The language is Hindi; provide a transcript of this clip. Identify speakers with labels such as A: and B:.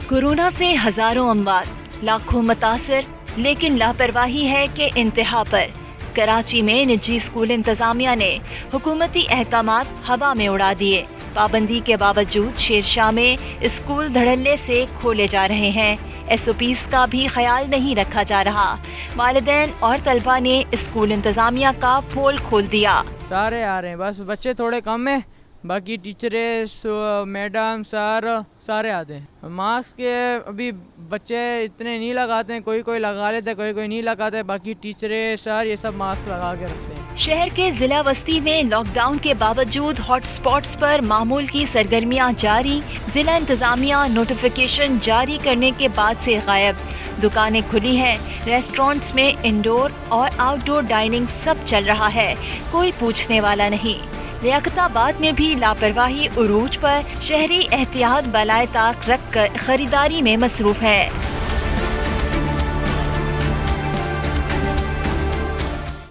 A: कोरोना से हजारों अमवात, लाखों मुतासिर, लेकिन लापरवाही है कि इंतहा पर। कराची में निजी स्कूल इंतजामिया ने हुकूमती अहकामात हवा में उड़ा दिए। पाबंदी के बावजूद शेरशाह में स्कूल धड़ल्ले से खोले जा रहे हैं। SOPs का भी ख्याल नहीं रखा जा रहा। वालिदैन और तलबा ने स्कूल इंतजामिया का पोल खोल दिया।
B: सारे आ रहे हैं, बस बच्चे थोड़े कम हैं, बाकी टीचरें, मैडम, सर सारे आते हैं। मास्क के अभी बच्चे इतने नहीं लगाते हैं, कोई कोई लगा लेते हैं, कोई कोई नहीं लगाते, बाकी टीचरें, सर ये सब मास्क लगा के रखते हैं।
A: शहर के जिला वस्ती में लॉकडाउन के बावजूद हॉटस्पॉट्स पर मामूल की सरगर्मियां जारी। जिला इंतजामिया नोटिफिकेशन जारी करने के बाद से गायब। दुकानें खुली हैं, रेस्टोरेंट्स में इंडोर और आउटडोर डाइनिंग सब चल रहा है, कोई पूछने वाला नहीं। लियाकताबाद में भी लापरवाही उरूज पर, शहरी एहतियात बलाए ताक रख कर खरीदारी में मसरूफ है।